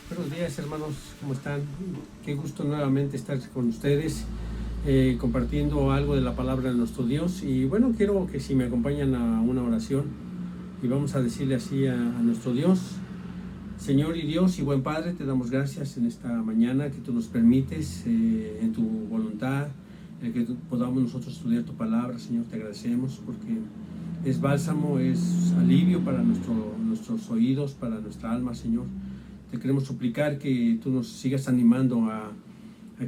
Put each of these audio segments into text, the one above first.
Buenos días, hermanos, ¿cómo están? Qué gusto nuevamente estar con ustedes, compartiendo algo de la palabra de nuestro Dios. Y bueno, quiero que si me acompañan a una oración y vamos a decirle así a nuestro Dios: Señor y Dios y buen Padre, te damos gracias en esta mañana que tú nos permites, en tu voluntad, que podamos nosotros estudiar tu palabra. Señor, te agradecemos porque es bálsamo, es alivio para nuestros oídos, para nuestra alma. Señor, te queremos suplicar que tú nos sigas animando a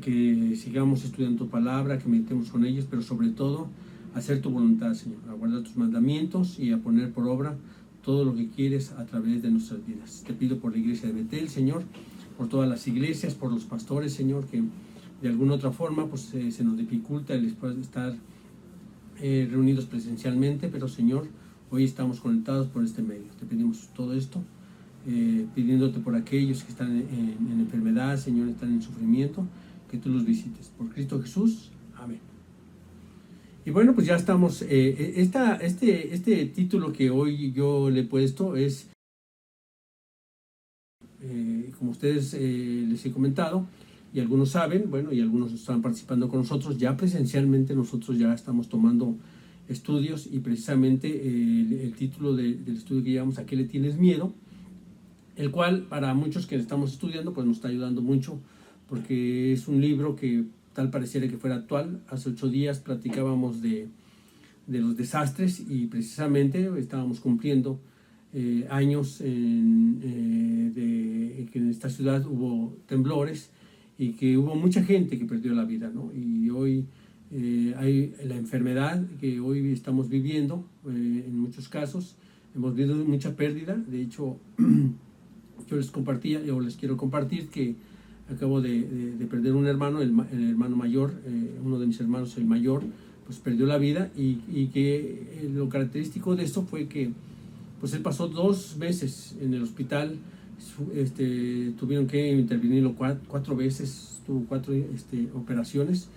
que sigamos estudiando tu palabra, que meditemos con ellos, pero sobre todo a hacer tu voluntad, Señor, a guardar tus mandamientos y a poner por obra todo lo que quieres a través de nuestras vidas. Te pido por la iglesia de Betel, Señor, por todas las iglesias, por los pastores, Señor, que de alguna otra forma pues se nos dificulta el estar reunidos presencialmente, pero Señor, hoy estamos conectados por este medio. Te pedimos todo esto, pidiéndote por aquellos que están en enfermedad, Señor, están en sufrimiento, que tú los visites. Por Cristo Jesús, amén. Y bueno, pues ya estamos, este título que hoy yo le he puesto es, como ustedes les he comentado, y algunos saben, bueno, y algunos están participando con nosotros, ya presencialmente nosotros ya estamos tomando estudios, y precisamente el título del estudio que llevamos: ¿a qué le tienes miedo?, el cual para muchos que estamos estudiando pues nos está ayudando mucho, porque es un libro que tal pareciera que fuera actual. Hace 8 días platicábamos de los desastres, y precisamente estábamos cumpliendo años de que en esta ciudad hubo temblores y que hubo mucha gente que perdió la vida, ¿no? Y hoy hay la enfermedad que hoy estamos viviendo, en muchos casos hemos vivido mucha pérdida. De hecho, yo les quiero compartir que acabo de perder un hermano, el hermano mayor, uno de mis hermanos, el mayor, pues perdió la vida, y que lo característico de esto fue que pues él pasó 2 meses en el hospital. Tuvieron que intervenirlo 4 veces, tuvo 4 operaciones,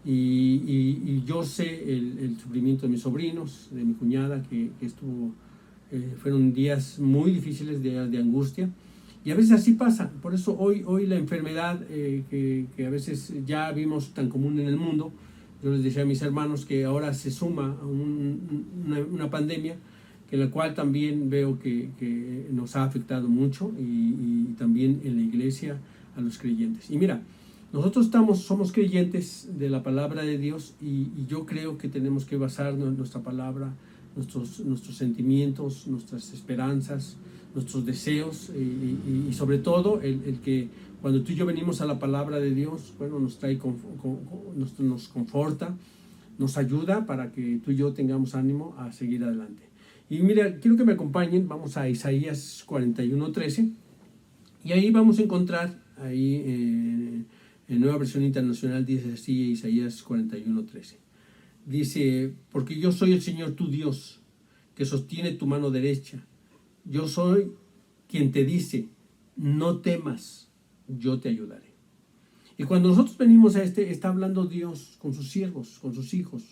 y yo sé el sufrimiento de mis sobrinos, de mi cuñada, que estuvo, fueron días muy difíciles, días de angustia. Y a veces así pasa. Por eso hoy la enfermedad, que a veces ya vimos tan común en el mundo, yo les decía a mis hermanos que ahora se suma a una pandemia, que la cual también veo que nos ha afectado mucho, y también en la iglesia a los creyentes. Y mira, nosotros somos creyentes de la palabra de Dios, y yo creo que tenemos que basar nuestra palabra, nuestros sentimientos, nuestras esperanzas, nuestros deseos, y sobre todo el que cuando tú y yo venimos a la palabra de Dios, bueno, nos conforta, nos ayuda para que tú y yo tengamos ánimo a seguir adelante. Y mira, quiero que me acompañen, vamos a Isaías 41:13, y ahí vamos a encontrar, ahí en Nueva Versión Internacional dice así, Isaías 41:13. Dice: porque yo soy el Señor tu Dios, que sostiene tu mano derecha. Yo soy quien te dice: no temas, yo te ayudaré. Y cuando nosotros venimos a está hablando Dios con sus siervos, con sus hijos,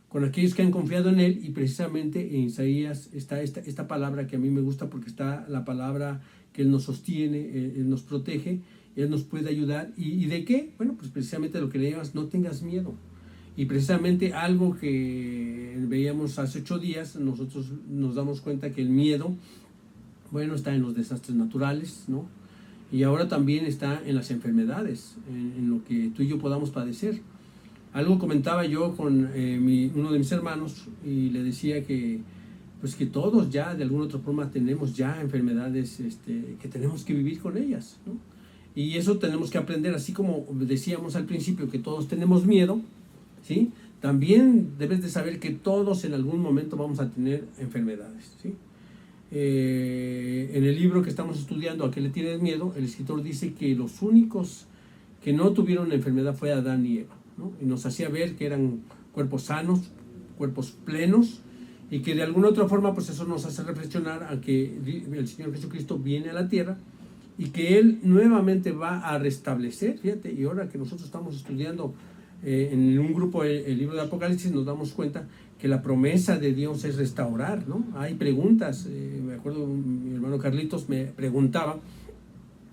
con aquellos que han confiado en Él. Y precisamente en Isaías está esta palabra que a mí me gusta, porque está la palabra que Él nos sostiene, Él nos protege, Él nos puede ayudar. ¿Y de qué? Bueno, pues precisamente lo que leíamos: no tengas miedo. Y precisamente algo que veíamos hace 8 días, nosotros nos damos cuenta que el miedo, bueno, está en los desastres naturales, ¿no? Y ahora también está en las enfermedades, en lo que tú y yo podamos padecer. Algo comentaba yo con uno de mis hermanos, y le decía que pues que todos ya de alguna otra forma tenemos ya enfermedades, que tenemos que vivir con ellas, ¿no? Y eso tenemos que aprender, así como decíamos al principio que todos tenemos miedo, ¿sí? También debes de saber que todos en algún momento vamos a tener enfermedades, ¿sí? En el libro que estamos estudiando, ¿a qué le tienes miedo?, el escritor dice que los únicos que no tuvieron enfermedad fue Adán y Eva, ¿no? Y nos hacía ver que eran cuerpos sanos, cuerpos plenos, y que de alguna otra forma pues eso nos hace reflexionar a que el Señor Jesucristo viene a la tierra, y que Él nuevamente va a restablecer. Fíjate, y ahora que nosotros estamos estudiando en un grupo el libro de Apocalipsis, nos damos cuenta que la promesa de Dios es restaurar, ¿no? Hay preguntas, me acuerdo mi hermano Carlitos me preguntaba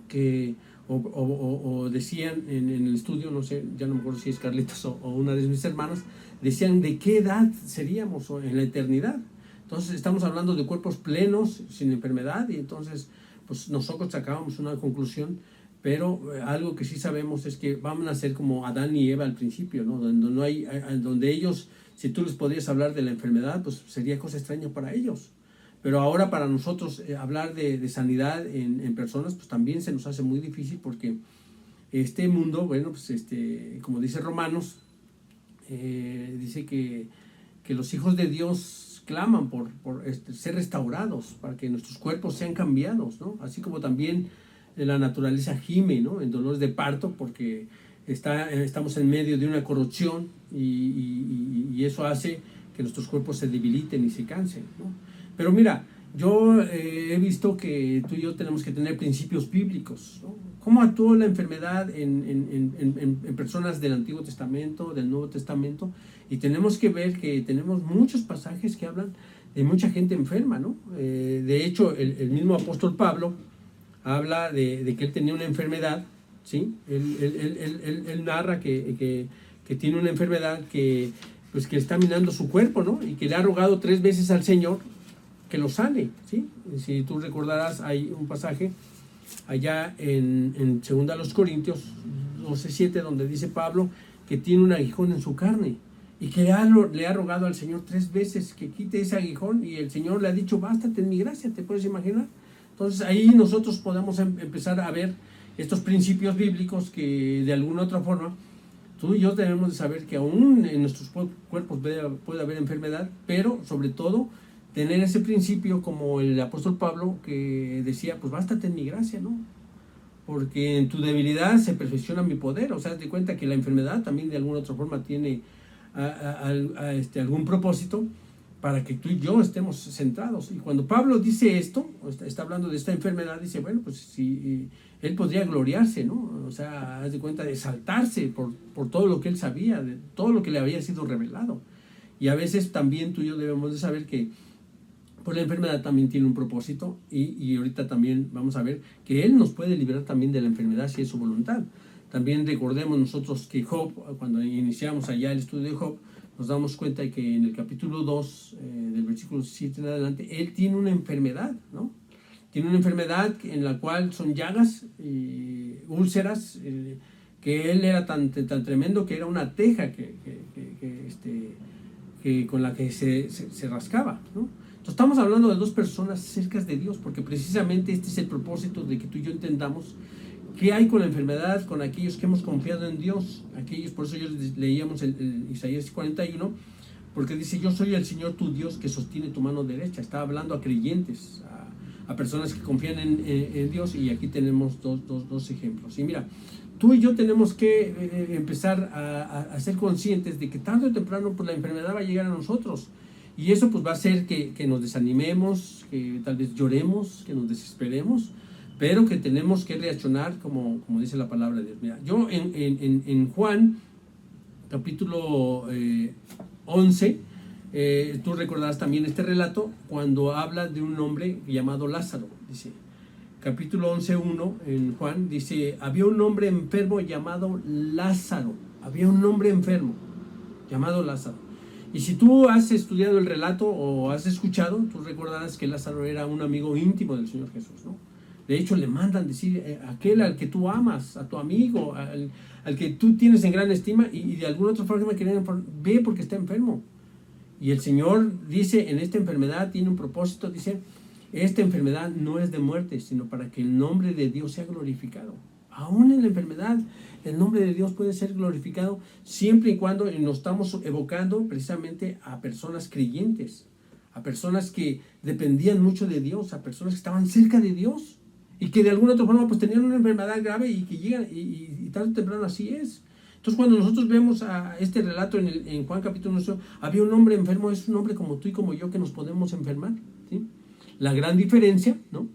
que, o decían en el estudio, no sé, ya no me acuerdo si es Carlitos o una de mis hermanas, decían de qué edad seríamos en la eternidad. Entonces estamos hablando de cuerpos plenos, sin enfermedad, y entonces pues nosotros sacábamos una conclusión, pero algo que sí sabemos es que vamos a ser como Adán y Eva al principio, ¿no? Donde no hay, donde ellos, si tú les podías hablar de la enfermedad, pues sería cosa extraña para ellos. Pero ahora para nosotros hablar de sanidad en personas, pues también se nos hace muy difícil, porque este mundo, bueno, pues como dice Romanos, dice que los hijos de Dios claman por ser restaurados, para que nuestros cuerpos sean cambiados, ¿no? Así como también la naturaleza gime, ¿no? En dolores de parto, porque estamos en medio de una corrupción, y eso hace que nuestros cuerpos se debiliten y se cansen, ¿no? Pero mira, yo he visto que tú y yo tenemos que tener principios bíblicos, ¿no? ¿Cómo actuó la enfermedad en personas del Antiguo Testamento, del Nuevo Testamento? Y tenemos que ver que tenemos muchos pasajes que hablan de mucha gente enferma, ¿no? De hecho, el mismo apóstol Pablo habla de que él tenía una enfermedad, ¿sí? Él narra que tiene una enfermedad que está minando su cuerpo, ¿no? Y que le ha rogado 3 veces al Señor que lo sane, ¿sí? Si tú recordarás, hay un pasaje allá en 2 Corintios 12:7, donde dice Pablo que tiene un aguijón en su carne, y que le ha rogado al Señor 3 veces que quite ese aguijón, y el Señor le ha dicho, bástate en mi gracia. ¿Te puedes imaginar? Entonces ahí nosotros podemos empezar a ver estos principios bíblicos, que de alguna otra forma tú y yo debemos de saber que aún en nuestros cuerpos puede haber enfermedad, pero sobre todo tener ese principio como el apóstol Pablo, que decía, pues bástate en mi gracia, ¿no? Porque en tu debilidad se perfecciona mi poder. O sea, haz de cuenta que la enfermedad también de alguna otra forma tiene algún propósito para que tú y yo estemos centrados. Y cuando Pablo dice esto, está hablando de esta enfermedad, dice, bueno, pues si él podría gloriarse, ¿no? O sea, haz de cuenta de exaltarse por todo lo que él sabía, de todo lo que le había sido revelado. Y a veces también tú y yo debemos de saber que pues la enfermedad también tiene un propósito, y ahorita también vamos a ver que Él nos puede liberar también de la enfermedad si es su voluntad. También recordemos nosotros que Job, cuando iniciamos allá el estudio de Job, nos damos cuenta de que en el capítulo 2, del versículo 7 en adelante, él tiene una enfermedad, ¿no? Tiene una enfermedad en la cual son llagas, úlceras, que él era tan tremendo que era una teja con la que se rascaba, ¿no? Entonces, estamos hablando de 2 personas cerca de Dios, porque precisamente este es el propósito de que tú y yo entendamos qué hay con la enfermedad, con aquellos que hemos confiado en Dios, aquellos. Por eso yo leíamos el Isaías 41, porque dice, yo soy el Señor tu Dios que sostiene tu mano derecha. Está hablando a creyentes, a personas que confían en Dios, y aquí tenemos dos ejemplos. Y mira, tú y yo tenemos que empezar a ser conscientes de que tarde o temprano pues, la enfermedad va a llegar a nosotros. Y eso pues va a hacer que nos desanimemos, que tal vez lloremos, que nos desesperemos, pero que tenemos que reaccionar como dice la palabra de Dios. Mira, yo en Juan, capítulo 11, tú recordarás también este relato, cuando habla de un hombre llamado Lázaro. Dice, capítulo 11:1 en Juan, dice, había un hombre enfermo llamado Lázaro. Había un hombre enfermo llamado Lázaro. Y si tú has estudiado el relato o has escuchado, tú recordarás que Lázaro era un amigo íntimo del Señor Jesús, ¿no? De hecho, le mandan decir, aquel al que tú amas, a tu amigo, al que tú tienes en gran estima, y de alguna otra forma ve porque está enfermo. Y el Señor dice, en esta enfermedad tiene un propósito, dice, esta enfermedad no es de muerte, sino para que el nombre de Dios sea glorificado. Aún en la enfermedad, el nombre de Dios puede ser glorificado siempre y cuando nos estamos evocando precisamente a personas creyentes, a personas que dependían mucho de Dios, a personas que estaban cerca de Dios y que de alguna otra forma pues tenían una enfermedad grave y que llegan, y tarde o temprano así es. Entonces, cuando nosotros vemos a este relato en Juan capítulo 1, había un hombre enfermo, es un hombre como tú y como yo que nos podemos enfermar, ¿sí? La gran diferencia, ¿no?,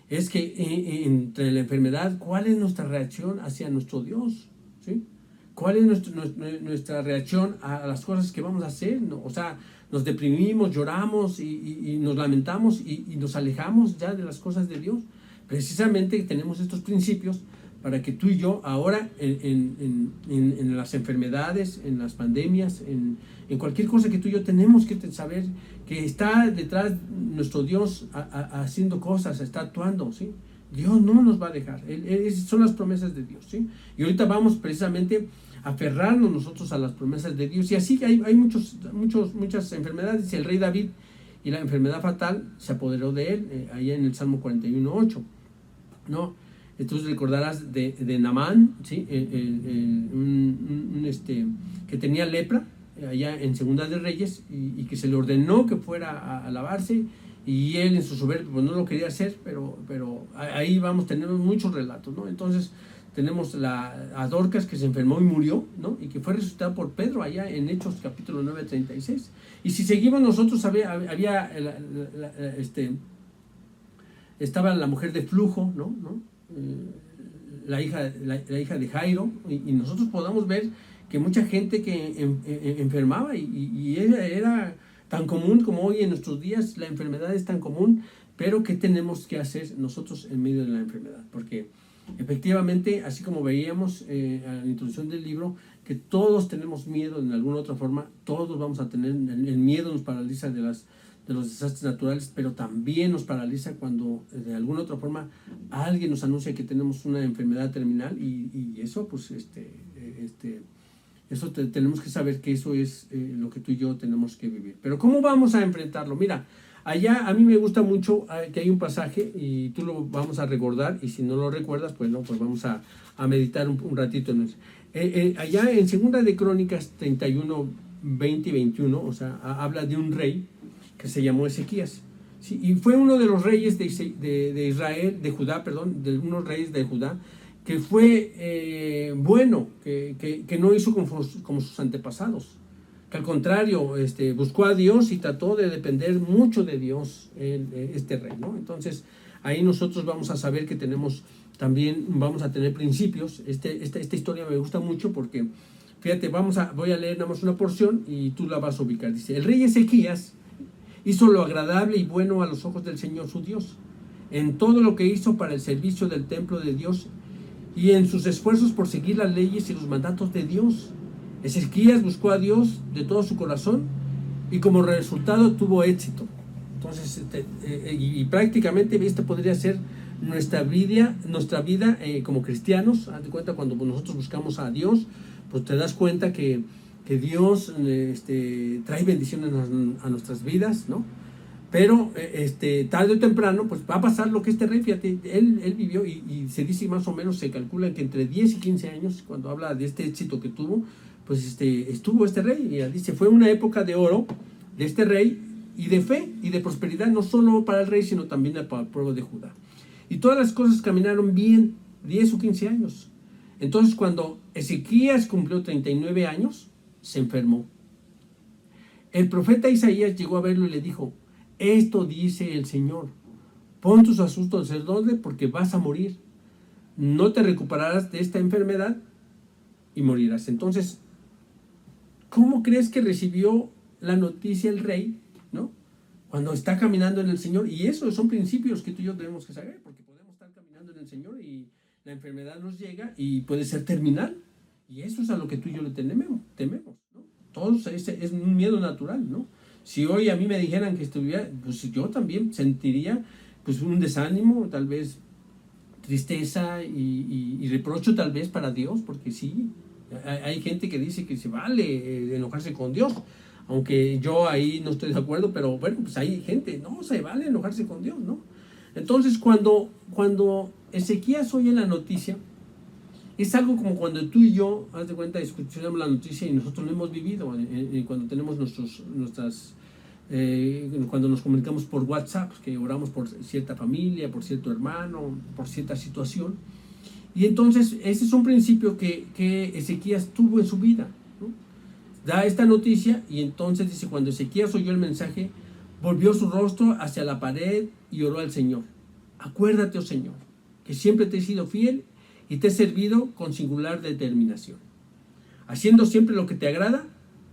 es que entre la enfermedad, ¿cuál es nuestra reacción hacia nuestro Dios? ¿Sí? ¿Cuál es nuestra reacción a las cosas que vamos a hacer? ¿No? O sea, nos deprimimos, lloramos y nos lamentamos y nos alejamos ya de las cosas de Dios. Precisamente tenemos estos principios para que tú y yo ahora en las enfermedades, en las pandemias, en cualquier cosa que tú y yo tenemos que saber que está detrás nuestro Dios haciendo cosas, está actuando, ¿sí? Dios no nos va a dejar. Son las promesas de Dios, ¿sí? Y ahorita vamos precisamente a aferrarnos nosotros a las promesas de Dios. Y así hay muchas enfermedades. Y el rey David y la enfermedad fatal se apoderó de él, allá en el Salmo 41:8, ¿no? Entonces recordarás de Naamán, ¿sí? Que tenía lepra, allá en Segunda de Reyes, y que se le ordenó que fuera a lavarse, y él en su soberbia pues no lo quería hacer, pero ahí tenemos muchos relatos, ¿no? Entonces tenemos a Dorcas, que se enfermó y murió, ¿no? Y que fue resucitada por Pedro allá en Hechos capítulo 9:36. Y si seguimos nosotros, estaba la mujer de flujo, ¿no? La hija de Jairo, y nosotros podamos ver que mucha gente que enfermaba, y era tan común como hoy en nuestros días. La enfermedad es tan común, pero ¿qué tenemos que hacer nosotros en medio de la enfermedad? Porque efectivamente, así como veíamos a la introducción del libro, que todos tenemos miedo en alguna otra forma, todos vamos a tener, el miedo nos paraliza de los desastres naturales, pero también nos paraliza cuando de alguna otra forma alguien nos anuncia que tenemos una enfermedad terminal, y eso pues tenemos que saber que eso es lo que tú y yo tenemos que vivir. Pero ¿cómo vamos a enfrentarlo? Mira, allá a mí me gusta mucho que hay un pasaje, y tú lo vamos a recordar, y si no lo recuerdas, pues no, pues vamos a meditar un ratito en eso. Allá en Segunda de Crónicas 31, 20 y 21, o sea, habla de un rey que se llamó Ezequías. Sí, y fue uno de los reyes de Israel, de Judá, perdón, de unos reyes de Judá, que fue bueno, que no hizo como sus antepasados, que al contrario buscó a Dios y trató de depender mucho de Dios, este rey, ¿no? Entonces ahí nosotros vamos a saber que también vamos a tener principios. Esta historia me gusta mucho porque, fíjate, voy a leer nada más una porción y tú la vas a ubicar. Dice: el rey Ezequías hizo lo agradable y bueno a los ojos del Señor su Dios, en todo lo que hizo para el servicio del templo de Dios y en sus esfuerzos por seguir las leyes y los mandatos de Dios. Ezequías buscó a Dios de todo su corazón y como resultado tuvo éxito. Entonces, y prácticamente esta podría ser nuestra vida como cristianos. Haz de cuenta, cuando nosotros buscamos a Dios, pues te das cuenta que Dios trae bendiciones a nuestras vidas, ¿no? Pero tarde o temprano pues va a pasar lo que este rey, fíjate, él vivió, y se dice más o menos, se calcula que entre 10 y 15 años, cuando habla de este éxito que tuvo, pues estuvo este rey, y dice, fue una época de oro de este rey, y de fe y de prosperidad, no solo para el rey, sino también para el pueblo de Judá. Y todas las cosas caminaron bien, 10 o 15 años. Entonces, cuando Ezequías cumplió 39 años, se enfermó. El profeta Isaías llegó a verlo y le dijo: esto dice el Señor, pon tus asuntos en orden porque vas a morir. No te recuperarás de esta enfermedad y morirás. Entonces, ¿cómo crees que recibió la noticia el rey, ¿no? Cuando está caminando en el Señor. Y esos son principios que tú y yo tenemos que saber, porque podemos estar caminando en el Señor y la enfermedad nos llega y puede ser terminal. Y eso es a lo que tú y yo le tememos, ¿no? Todos es un miedo natural, ¿no? Si hoy a mí me dijeran que estuviera, pues yo también sentiría pues un desánimo, tal vez tristeza y reprocho tal vez para Dios, porque sí, hay gente que dice que se vale enojarse con Dios, aunque yo ahí no estoy de acuerdo, pero bueno, pues hay gente, no se vale enojarse con Dios, ¿no? Entonces cuando Ezequías oye la noticia, es algo como cuando tú y yo, haz de cuenta, escuchamos la noticia y nosotros lo hemos vivido, cuando tenemos cuando nos comunicamos por WhatsApp, que oramos por cierta familia, por cierto hermano, por cierta situación. Y entonces ese es un principio que Ezequías tuvo en su vida, ¿no? Da esta noticia y entonces dice: cuando Ezequías oyó el mensaje, volvió su rostro hacia la pared y oró al Señor: acuérdate, oh Señor, que siempre te he sido fiel y te he servido con singular determinación. haciendo siempre lo que te agrada,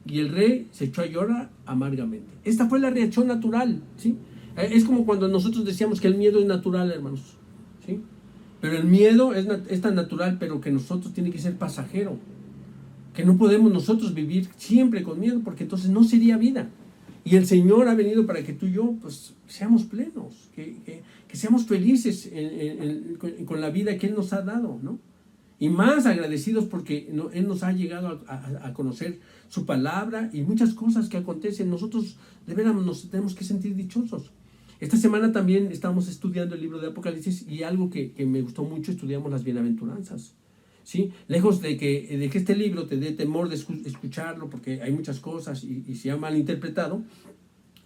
y el rey se echó a llorar amargamente. Esta fue la reacción natural, ¿sí? Es como cuando nosotros decíamos que el miedo es natural, hermanos, ¿sí? Pero el miedo es tan natural, pero que nosotros tiene que ser pasajero, que no podemos nosotros vivir siempre con miedo, porque entonces no sería vida. Y el Señor ha venido para que tú y yo pues seamos plenos, que seamos felices con la vida que Él nos ha dado, ¿no? Y más agradecidos porque Él nos ha llegado a conocer su palabra y muchas cosas que acontecen. Nosotros de veras nos tenemos que sentir dichosos. Esta semana también estamos estudiando el libro de Apocalipsis, y algo que me gustó mucho, estudiamos las bienaventuranzas, ¿sí? Lejos de que este libro te dé temor de escucharlo, porque hay muchas cosas y se ha malinterpretado,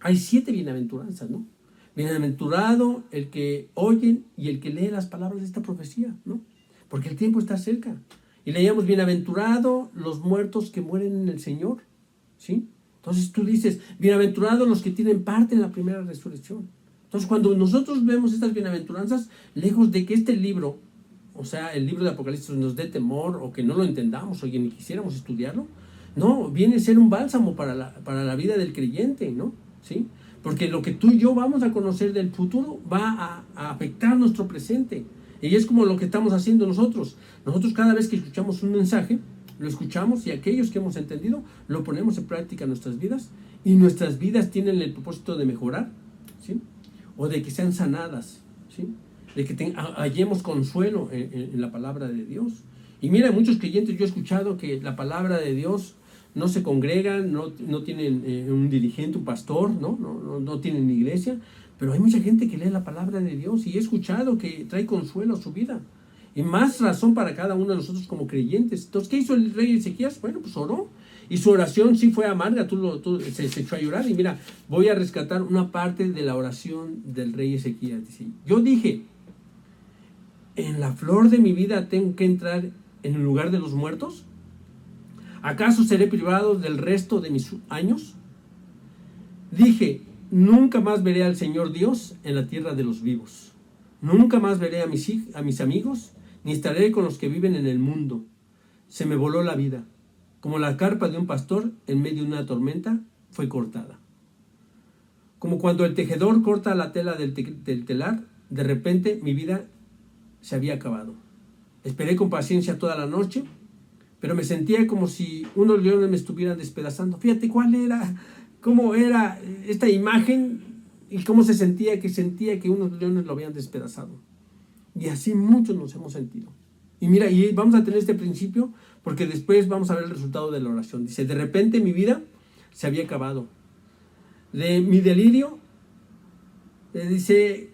hay 7 bienaventuranzas, ¿no? Bienaventurado el que oye y el que lee las palabras de esta profecía, ¿no? Porque el tiempo está cerca. Y leíamos, bienaventurado los muertos que mueren en el Señor, ¿sí? Entonces tú dices, bienaventurados los que tienen parte en la primera resurrección. Entonces cuando nosotros vemos estas bienaventuranzas, lejos de que este libro, o sea, el libro de Apocalipsis, nos dé temor o que no lo entendamos o que ni quisiéramos estudiarlo, no, viene a ser un bálsamo para la vida del creyente, ¿no? ¿Sí? Porque lo que tú y yo vamos a conocer del futuro va a afectar nuestro presente. Y es como lo que estamos haciendo nosotros. Nosotros cada vez que escuchamos un mensaje, lo escuchamos, y aquellos que hemos entendido lo ponemos en práctica en nuestras vidas, y nuestras vidas tienen el propósito de mejorar, ¿sí? O de que sean sanadas, ¿sí? De que hallemos consuelo en la palabra de Dios. Y mira, muchos creyentes, yo he escuchado que la palabra de Dios no se congregan, no tienen un dirigente, un pastor, no tienen iglesia, pero hay mucha gente que lee la palabra de Dios, y he escuchado que trae consuelo a su vida. Y más razón para cada uno de nosotros como creyentes. Entonces, ¿qué hizo el rey Ezequías? Bueno, pues oró. Y su oración sí fue amarga, se echó a llorar. Y mira, voy a rescatar una parte de la oración del rey Ezequías. Dice, yo dije, ¿en la flor de mi vida tengo que entrar en el lugar de los muertos? ¿Acaso seré privado del resto de mis años? Dije, nunca más veré al Señor Dios en la tierra de los vivos. Nunca más veré a mis amigos, ni estaré con los que viven en el mundo. Se me voló la vida. Como la carpa de un pastor en medio de una tormenta, fue cortada. Como cuando el tejedor corta la tela del telar, de repente mi vida se había acabado. Esperé con paciencia toda la noche, pero me sentía como si unos leones me estuvieran despedazando. Fíjate cómo era esta imagen y cómo sentía que unos leones lo habían despedazado. Y así muchos nos hemos sentido. Y mira, y vamos a tener este principio porque después vamos a ver el resultado de la oración. Dice, de repente mi vida se había acabado. De mi delirio, dice,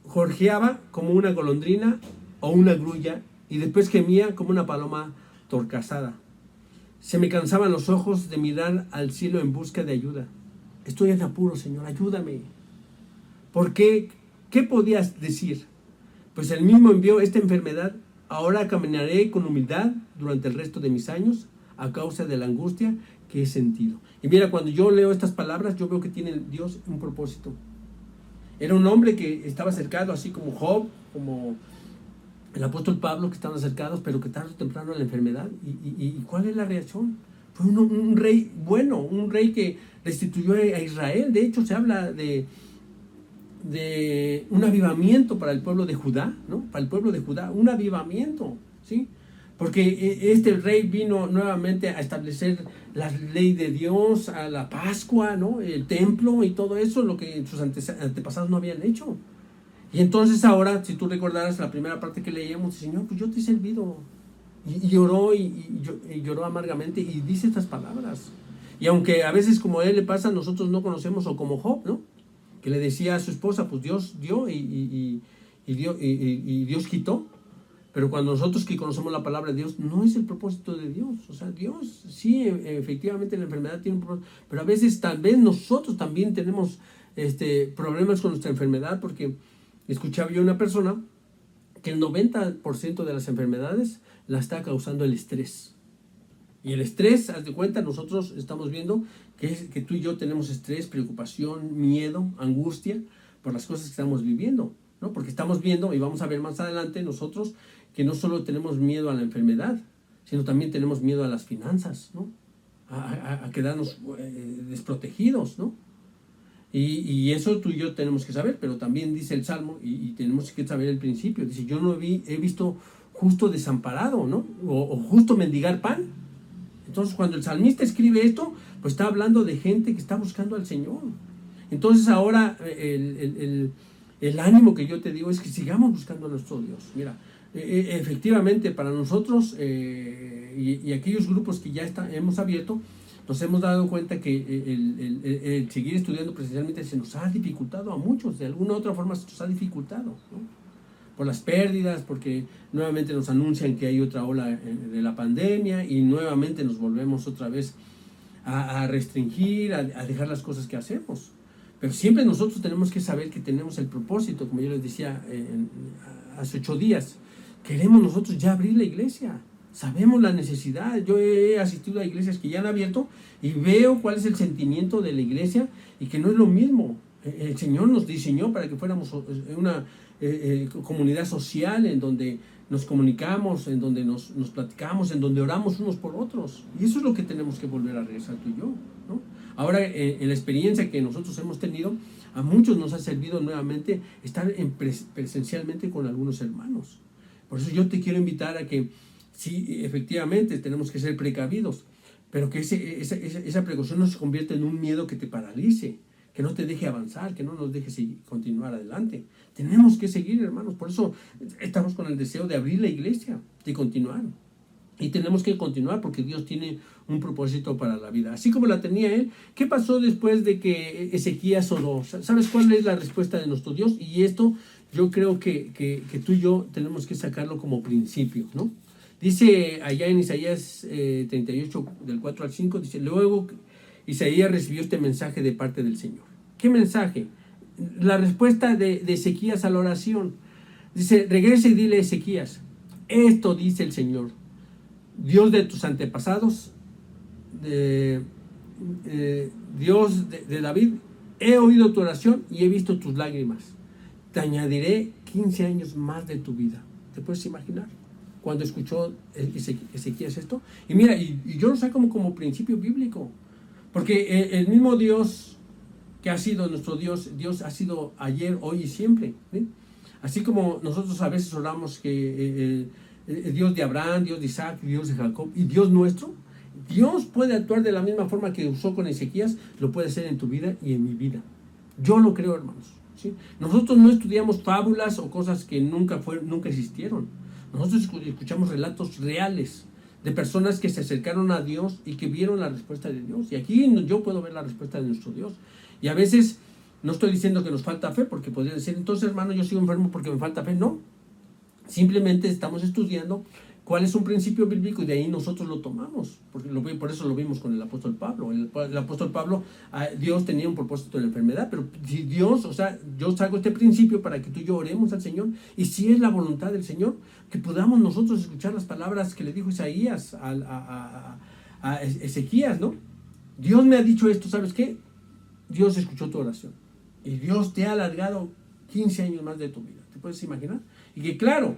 jorgeaba como una golondrina o una grulla, y después gemía como una paloma torcasada. Se me cansaban los ojos de mirar al cielo en busca de ayuda. Estoy en apuro, Señor, ayúdame. ¿Por qué? ¿Qué podías decir? Pues Él mismo envió esta enfermedad. Ahora caminaré con humildad durante el resto de mis años a causa de la angustia que he sentido. Y mira, cuando yo leo estas palabras, yo veo que tiene Dios un propósito. Era un hombre que estaba cercado, así como Job, como el apóstol Pablo, que estaban acercados, pero que tarde o temprano la enfermedad. ¿Y cuál es la reacción? Fue un rey bueno, un rey que restituyó a Israel. De hecho, se habla de un avivamiento para el pueblo de Judá, ¿no? Para el pueblo de Judá, un avivamiento, ¿sí? Porque este rey vino nuevamente a establecer la ley de Dios, a la Pascua, ¿no? El templo y todo eso, lo que sus antepasados no habían hecho. Y entonces ahora, si tú recordaras la primera parte que leíamos, Señor, pues yo te he servido. Y lloró y lloró amargamente y dice estas palabras. Y aunque a veces como a él le pasa, nosotros no conocemos, o como Job, ¿no? Que le decía a su esposa, pues Dios dio y Dios quitó. Pero cuando nosotros que conocemos la palabra de Dios, no es el propósito de Dios. O sea, Dios sí, efectivamente la enfermedad tiene un propósito, pero a veces tal vez nosotros también tenemos problemas con nuestra enfermedad, porque escuchaba yo una persona que el 90% de las enfermedades la está causando el estrés. Y el estrés, haz de cuenta, nosotros estamos viendo que tú y yo tenemos estrés, preocupación, miedo, angustia por las cosas que estamos viviendo, ¿no? Porque estamos viendo, y vamos a ver más adelante nosotros, que no solo tenemos miedo a la enfermedad, sino también tenemos miedo a las finanzas, ¿no? A quedarnos desprotegidos, ¿no? Y eso tú y yo tenemos que saber, pero también dice el Salmo, y tenemos que saber el principio, dice, yo no he visto justo desamparado, ¿no? O justo mendigar pan. Entonces, cuando el salmista escribe esto, pues está hablando de gente que está buscando al Señor. Entonces, ahora el ánimo que yo te digo es que sigamos buscando a nuestro Dios. Mira, efectivamente, para nosotros y aquellos grupos que ya hemos abierto, nos hemos dado cuenta que el seguir estudiando presencialmente se nos ha dificultado a muchos, de alguna u otra forma se nos ha dificultado, ¿no? Por las pérdidas, porque nuevamente nos anuncian que hay otra ola de la pandemia y nuevamente nos volvemos otra vez a restringir, a dejar las cosas que hacemos. Pero siempre nosotros tenemos que saber que tenemos el propósito, como yo les decía hace 8 días, queremos nosotros ya abrir la iglesia. Sabemos la necesidad. Yo he asistido a iglesias que ya han abierto y veo cuál es el sentimiento de la iglesia y que no es lo mismo. El Señor nos diseñó para que fuéramos una comunidad social en donde nos comunicamos, en donde nos platicamos, en donde oramos unos por otros. Y eso es lo que tenemos que volver a regresar tú y yo, ¿no? Ahora, en la experiencia que nosotros hemos tenido, a muchos nos ha servido nuevamente estar presencialmente con algunos hermanos. Por eso yo te quiero invitar a que sí, efectivamente, tenemos que ser precavidos, pero que esa precaución no se convierta en un miedo que te paralice, que no te deje avanzar, que no nos deje continuar adelante. Tenemos que seguir, hermanos, por eso estamos con el deseo de abrir la iglesia, de continuar. Y tenemos que continuar porque Dios tiene un propósito para la vida. Así como la tenía Él, ¿qué pasó después de que Ezequías oró? ¿Sabes cuál es la respuesta de nuestro Dios? Y esto yo creo que tú y yo tenemos que sacarlo como principio, ¿no? Dice allá en Isaías 38, del 4 al 5, dice, luego Isaías recibió este mensaje de parte del Señor. ¿Qué mensaje? La respuesta de Ezequías a la oración. Dice, regresa y dile a Ezequías, esto dice el Señor, Dios de tus antepasados, Dios de David, he oído tu oración y he visto tus lágrimas. Te añadiré 15 años más de tu vida. ¿Te puedes imaginar? Cuando escuchó Ezequías esto. Y mira, y yo lo saco como principio bíblico. Porque el mismo Dios que ha sido nuestro Dios, Dios ha sido ayer, hoy y siempre, ¿sí? Así como nosotros a veces oramos que el Dios de Abraham, Dios de Isaac, Dios de Jacob y Dios nuestro, Dios puede actuar de la misma forma que usó con Ezequías, lo puede hacer en tu vida y en mi vida. Yo lo creo, hermanos, ¿sí? Nosotros no estudiamos fábulas o cosas que nunca existieron. Nosotros escuchamos relatos reales de personas que se acercaron a Dios y que vieron la respuesta de Dios. Y aquí yo puedo ver la respuesta de nuestro Dios. Y a veces no estoy diciendo que nos falta fe, porque podría decir, entonces, hermano, yo sigo enfermo porque me falta fe. No. Simplemente estamos estudiando cuál es un principio bíblico y de ahí nosotros lo tomamos. Por eso lo vimos con el apóstol Pablo. El apóstol Pablo, Dios tenía un propósito en la enfermedad, pero si Dios, yo saco este principio para que tú y yo oremos al Señor, y si es la voluntad del Señor, que podamos nosotros escuchar las palabras que le dijo Isaías a Ezequías, ¿no? Dios me ha dicho esto, ¿sabes qué? Dios escuchó tu oración y Dios te ha alargado 15 años más de tu vida. ¿Te puedes imaginar? Y que claro,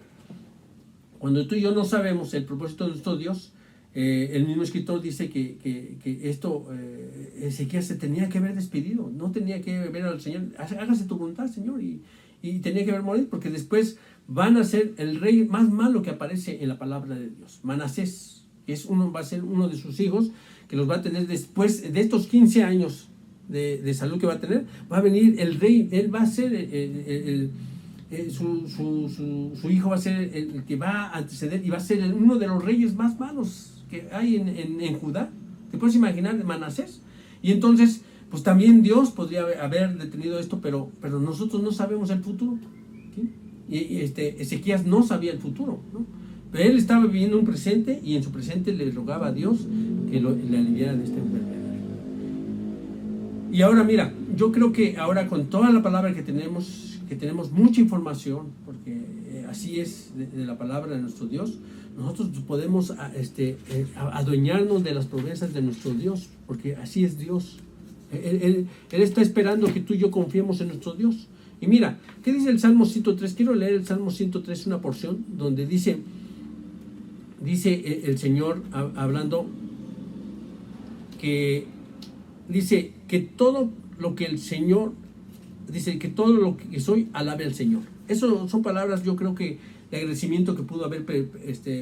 cuando tú y yo no sabemos el propósito de nuestro Dios, el mismo escritor dice que esto, Ezequías se tenía que haber despedido, no tenía que ver al Señor, hágase tu voluntad, Señor, y tenía que haber morir, porque después van a ser el rey más malo que aparece en la palabra de Dios, Manasés, que va a ser uno de sus hijos, que los va a tener después de estos 15 años de salud que va a tener, va a venir el rey, él va a ser su hijo va a ser el que va a anteceder y va a ser uno de los reyes más malos que hay en Judá. ¿Te puedes imaginar? Manasés. Y entonces, pues también Dios podría haber detenido esto, pero nosotros no sabemos el futuro, ¿sí? Y Ezequías no sabía el futuro, ¿no? Pero él estaba viviendo un presente y en su presente le rogaba a Dios que le aliviara de esta enfermedad. Y ahora mira, yo creo que ahora con toda la palabra que tenemos mucha información, porque así es de la palabra de nuestro Dios, nosotros podemos adueñarnos de las promesas de nuestro Dios, porque así es Dios. Él está esperando que tú y yo confiemos en nuestro Dios. Y mira, ¿qué dice el Salmo 103? Quiero leer el Salmo 103, una porción donde dice, dice el Señor hablando que dice que todo lo que el Señor, dice que todo lo que soy, alabe al Señor. Eso son palabras, yo creo que de agradecimiento que pudo haber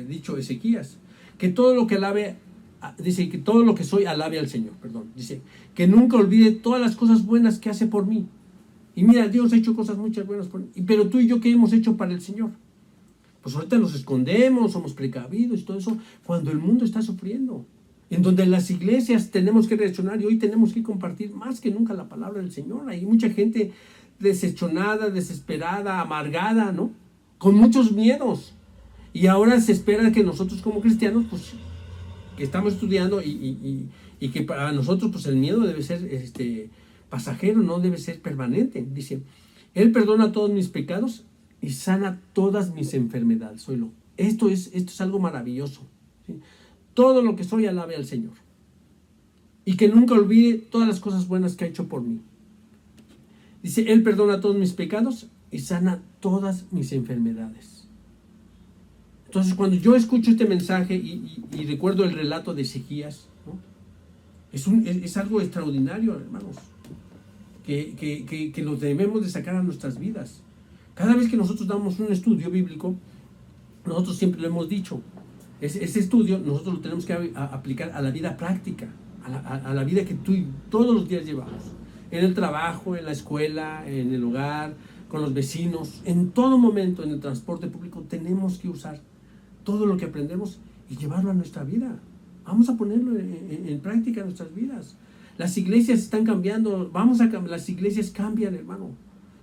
dicho Ezequías. Que todo lo que alabe, dice que todo lo que soy, alabe al Señor, perdón. Dice que nunca olvide todas las cosas buenas que hace por mí. Y mira, Dios ha hecho cosas muchas buenas por mí. Pero tú y yo, ¿qué hemos hecho para el Señor? Pues ahorita nos escondemos, somos precavidos y todo eso, cuando el mundo está sufriendo. En donde las iglesias tenemos que reaccionar y hoy tenemos que compartir más que nunca la palabra del Señor. Hay mucha gente desechonada, desesperada, amargada, ¿no? Con muchos miedos. Y ahora se espera que nosotros como cristianos, pues, que estamos estudiando y que para nosotros, pues, el miedo debe ser pasajero, no debe ser permanente. Dice, Él perdona todos mis pecados y sana todas mis enfermedades. Oílo. Esto es algo maravilloso, ¿sí? Todo lo que soy, alabe al Señor. Y que nunca olvide todas las cosas buenas que ha hecho por mí. Dice, Él perdona todos mis pecados y sana todas mis enfermedades. Entonces, cuando yo escucho este mensaje y recuerdo el relato de Ezequías, ¿no? Es algo extraordinario, hermanos, que lo debemos de sacar a nuestras vidas. Cada vez que nosotros damos un estudio bíblico, nosotros siempre lo hemos dicho, ese estudio nosotros lo tenemos que aplicar a la vida práctica, a la vida que tú y todos los días llevamos. En el trabajo, en la escuela, en el hogar, con los vecinos, en todo momento, en el transporte público, tenemos que usar todo lo que aprendemos y llevarlo a nuestra vida. Vamos a ponerlo en práctica en nuestras vidas. Las iglesias están cambiando, las iglesias cambian, hermano.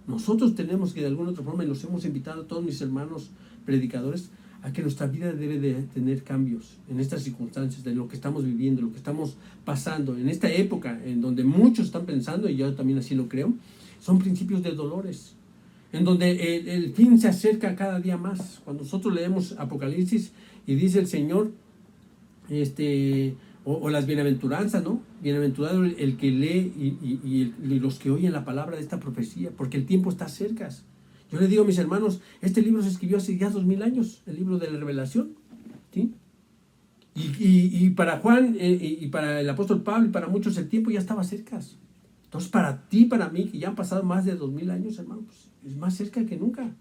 Nosotros tenemos que de alguna otra forma, y los hemos invitado a todos mis hermanos predicadores, a que nuestra vida debe de tener cambios en estas circunstancias, de lo que estamos viviendo, lo que estamos pasando, en esta época en donde muchos están pensando, y yo también así lo creo, son principios de dolores, en donde el fin se acerca cada día más. Cuando nosotros leemos Apocalipsis y dice el Señor, o las bienaventuranzas, ¿no? Bienaventurado el que lee y los que oyen la palabra de esta profecía, porque el tiempo está cerca. Yo le digo a mis hermanos, este libro se escribió hace ya 2000 años, el libro de la Revelación, ¿sí? Y para Juan y para el apóstol Pablo y para muchos el tiempo ya estaba cerca. Entonces para ti, para mí, que ya han pasado más de 2000 años, hermano, pues es más cerca que nunca.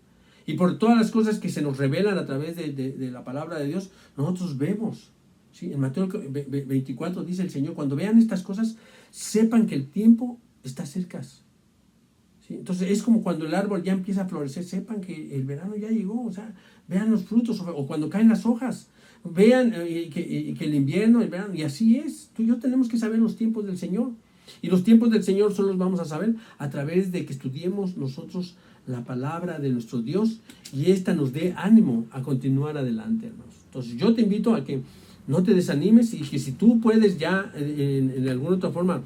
Y por todas las cosas que se nos revelan a través de la palabra de Dios, nosotros vemos. ¿Sí? En Mateo 24 dice el Señor, cuando vean estas cosas, sepan que el tiempo está cerca. ¿Sí? Entonces es como cuando el árbol ya empieza a florecer, sepan que el verano ya llegó, o sea, vean los frutos, o cuando caen las hojas, vean que el invierno, el verano, y así es. Tú y yo tenemos que saber los tiempos del Señor, y los tiempos del Señor solo los vamos a saber a través de que estudiemos nosotros la palabra de nuestro Dios, y esta nos dé ánimo a continuar adelante, hermanos. Entonces yo te invito a que no te desanimes, y que si tú puedes ya en alguna otra forma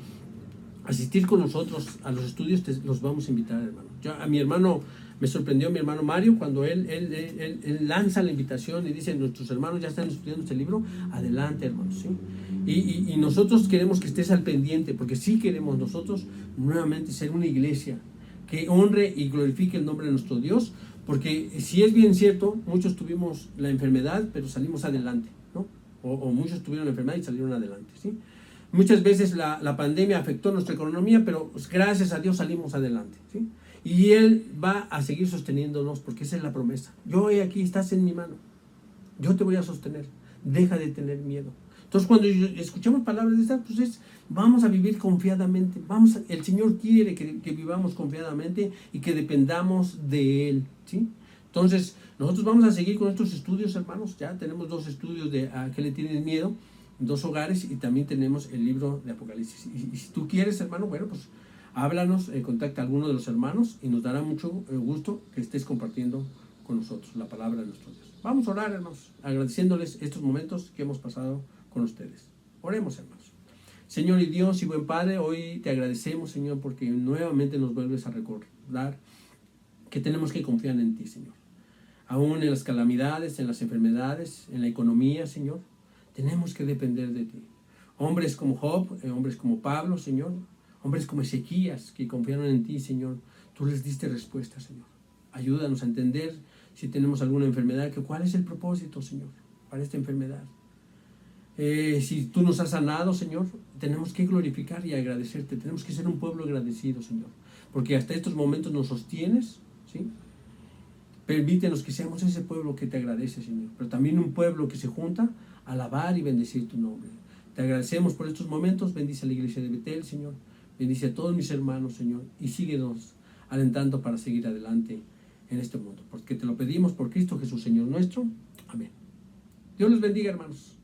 asistir con nosotros a los estudios, los vamos a invitar, hermano. A mi hermano, me sorprendió mi hermano Mario cuando él lanza la invitación y dice, nuestros hermanos ya están estudiando este libro, adelante, hermanos, ¿sí? Y nosotros queremos que estés al pendiente, porque sí queremos nosotros nuevamente ser una iglesia que honre y glorifique el nombre de nuestro Dios, porque si es bien cierto, muchos tuvimos la enfermedad, pero salimos adelante, ¿no? O muchos tuvieron la enfermedad y salieron adelante, ¿sí? Muchas veces la pandemia afectó nuestra economía, pero gracias a Dios salimos adelante, ¿sí? Y Él va a seguir sosteniéndonos, porque esa es la promesa. Yo aquí, estás en mi mano. Yo te voy a sostener. Deja de tener miedo. Entonces, cuando escuchamos palabras de estas, pues vamos a vivir confiadamente. El Señor quiere que vivamos confiadamente y que dependamos de Él, ¿sí? Entonces, nosotros vamos a seguir con estos estudios, hermanos. Ya tenemos 2 estudios de ¿a qué le tienes miedo? 2 hogares, y también tenemos el libro de Apocalipsis. Y si tú quieres, hermano, bueno, pues háblanos, contacta a alguno de los hermanos, y nos dará mucho gusto que estés compartiendo con nosotros la palabra de nuestro Dios. Vamos a orar, hermanos, agradeciéndoles estos momentos que hemos pasado con ustedes. Oremos, hermanos. Señor y Dios y buen Padre, hoy te agradecemos, Señor, porque nuevamente nos vuelves a recordar que tenemos que confiar en ti, Señor. Aún en las calamidades, en las enfermedades, en la economía, Señor, tenemos que depender de ti. Hombres como Job, hombres como Pablo, Señor, hombres como Ezequías, que confiaron en ti, Señor, tú les diste respuesta, Señor. Ayúdanos a entender si tenemos alguna enfermedad, cuál es el propósito, Señor. para esta enfermedad. Si tú nos has sanado, Señor, tenemos que glorificar y agradecerte. Tenemos que ser un pueblo agradecido, Señor, porque hasta estos momentos nos sostienes, ¿sí? Permítenos que seamos ese pueblo que te agradece, Señor, pero también un pueblo que se junta a alabar y bendecir tu nombre. Te agradecemos por estos momentos. Bendice a la iglesia de Betel, Señor. Bendice a todos mis hermanos, Señor, y síguenos alentando para seguir adelante en este mundo, porque te lo pedimos por Cristo Jesús, Señor nuestro. Amén. Dios les bendiga, hermanos.